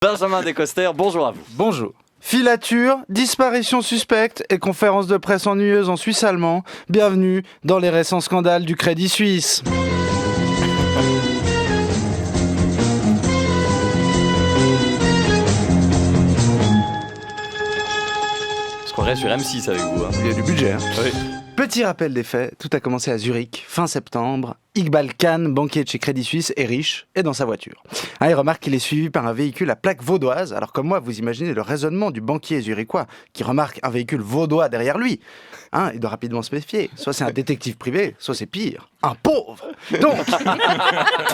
Benjamin Descoster, bonjour à vous. Bonjour. Filature, disparition suspecte et conférence de presse ennuyeuse en suisse allemand. Bienvenue dans les récents scandales du Crédit Suisse. Je croirais sur M6 avec vous. Il y a du budget. Oui. Petit rappel des faits, tout a commencé à Zurich, fin septembre. Iqbal Khan, banquier de chez Crédit Suisse, est riche et dans sa voiture. Il remarque qu'il est suivi par un véhicule à plaque vaudoise. Alors comme moi, vous imaginez le raisonnement du banquier zurichois qui remarque un véhicule vaudois derrière lui. Il doit rapidement se méfier. Soit c'est un détective privé, soit c'est pire, un pauvre. Donc,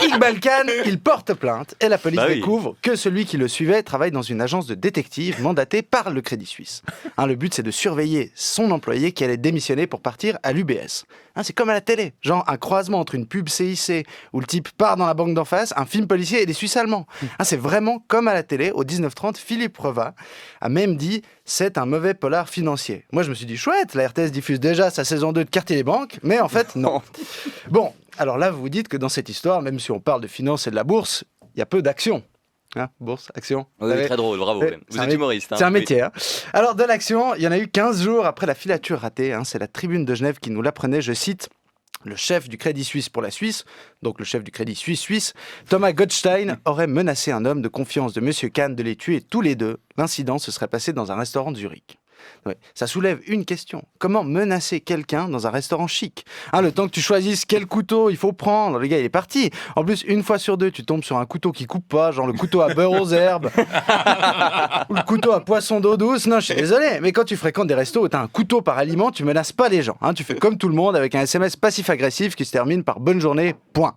Iqbal Khan, il porte plainte et la police découvre que celui qui le suivait travaille dans une agence de détectives mandatée par le Crédit Suisse. Le but, c'est de surveiller son employé qui allait démissionner pour partir à l'UBS. C'est comme à la télé, genre un croisement entre une pub CIC où le type part dans la banque d'en face, un film policier et des Suisses allemands. C'est vraiment comme à la télé. Au 19h30, Philippe Reva a même dit « c'est un mauvais polar financier ». Moi, je me suis dit « chouette, la RTS diffuse déjà sa saison 2 de Quartier des banques », mais en fait, non. Bon, alors là, vous vous dites que dans cette histoire, même si on parle de finance et de la bourse, il y a peu d'action. Bourse, action. Vous êtes très drôle, bravo. Vous êtes humoriste. C'est un métier. Alors, de l'action, il y en a eu 15 jours après la filature ratée. C'est la Tribune de Genève qui nous l'apprenait, je cite. Le chef du Crédit Suisse pour la Suisse, donc le chef du Crédit Suisse, Thomas Gottstein, aurait menacé un homme de confiance de M. Kahn de les tuer tous les deux. L'incident se serait passé dans un restaurant de Zurich. Ça soulève une question. Comment menacer quelqu'un dans un restaurant chic ? Le temps que tu choisisses quel couteau il faut prendre, le gars il est parti. En plus, une fois sur deux, tu tombes sur un couteau qui coupe pas, genre le couteau à beurre aux herbes ou le couteau à poisson d'eau douce. Non, je suis désolé, mais quand tu fréquentes des restos où tu as un couteau par aliment, tu menaces pas les gens. Tu fais comme tout le monde avec un SMS passif-agressif qui se termine par bonne journée, point.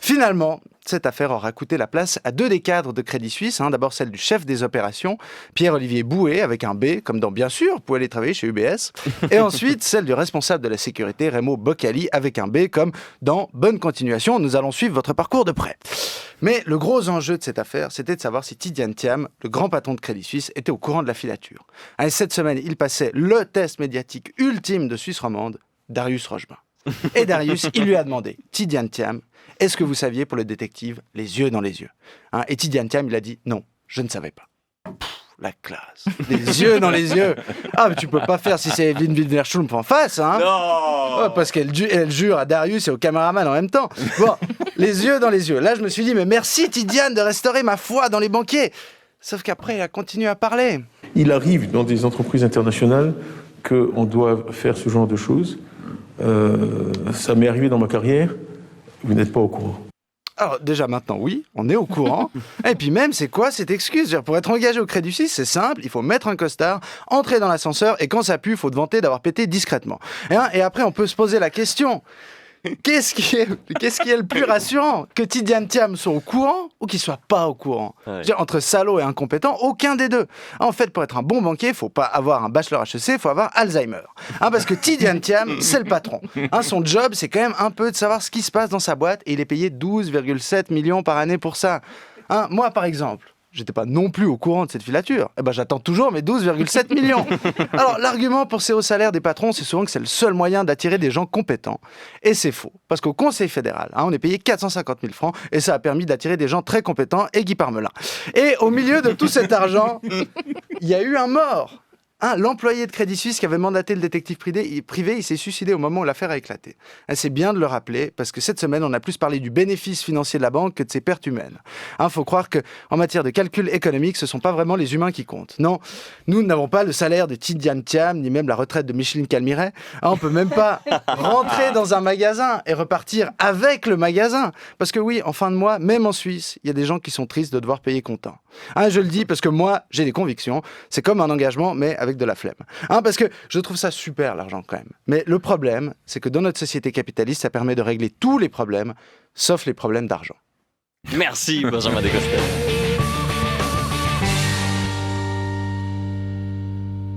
Finalement, cette affaire aura coûté la place à 2 des cadres de Crédit Suisse. D'abord celle du chef des opérations, Pierre-Olivier Bouet, avec un B, comme dans Bien sûr, vous pouvez aller travailler chez UBS. Et ensuite celle du responsable de la sécurité, Remo Boccali, avec un B, comme dans Bonne continuation, nous allons suivre votre parcours de près. Mais le gros enjeu de cette affaire, c'était de savoir si Tidjane Thiam, le grand patron de Crédit Suisse, était au courant de la filature. Et cette semaine, il passait le test médiatique ultime de Suisse romande, Darius Rochebain. Et Darius, il lui a demandé, Tidjane Thiam, est-ce que vous saviez pour le détective les yeux dans les yeux ? Et Tidjane Thiam, il a dit non, je ne savais pas. La classe. Les yeux dans les yeux. Mais tu peux pas faire si c'est Evelyne Wilder-Schulp en face, Non parce qu'elle jure à Darius et au caméraman en même temps. Bon, les yeux dans les yeux. Là, je me suis dit, mais merci Tidjane de restaurer ma foi dans les banquiers. Sauf qu'après, il a continué à parler. Il arrive dans des entreprises internationales qu'on doit faire ce genre de choses. Ça m'est arrivé dans ma carrière. Vous n'êtes pas au courant. Alors déjà maintenant, oui, on est au courant. Et puis même, c'est quoi cette excuse ? Pour être engagé au Crédit Suisse, c'est simple, il faut mettre un costard, entrer dans l'ascenseur et quand ça pue, il faut te vanter d'avoir pété discrètement. Et après, on peut se poser la question, qu'est-ce qui est le plus rassurant ? Que Tidjane Thiam soit au courant ou qu'il soit pas au courant ? Entre salaud et incompétent, aucun des deux. En fait, pour être un bon banquier, il faut pas avoir un bachelor HEC, il faut avoir Alzheimer. Parce que Tidjane Thiam, c'est le patron. Son job, c'est quand même un peu de savoir ce qui se passe dans sa boîte et il est payé 12,7 millions par année pour ça. Moi, par exemple, j'étais pas non plus au courant de cette filature. J'attends toujours mes 12,7 millions. Alors, l'argument pour ces hauts salaires des patrons, c'est souvent que c'est le seul moyen d'attirer des gens compétents. Et c'est faux. Parce qu'au Conseil fédéral, on est payé 450 000 francs et ça a permis d'attirer des gens très compétents et Guy Parmelin. Et au milieu de tout cet argent, il y a eu un mort. L'employé de Crédit Suisse qui avait mandaté le détective privé, il s'est suicidé au moment où l'affaire a éclaté. C'est bien de le rappeler, parce que cette semaine, on a plus parlé du bénéfice financier de la banque que de ses pertes humaines. Faut croire qu'en matière de calcul économique, ce ne sont pas vraiment les humains qui comptent. Non, nous n'avons pas le salaire de Tidjane Thiam, ni même la retraite de Micheline Calmiret. On ne peut même pas rentrer dans un magasin et repartir avec le magasin. Parce que oui, en fin de mois, même en Suisse, il y a des gens qui sont tristes de devoir payer comptant. Je le dis parce que moi, j'ai des convictions. C'est comme un engagement, mais avec de la flemme. Parce que je trouve ça super, l'argent, quand même. Mais le problème, c'est que dans notre société capitaliste, ça permet de régler tous les problèmes, sauf les problèmes d'argent. Merci, Benjamin Descoster.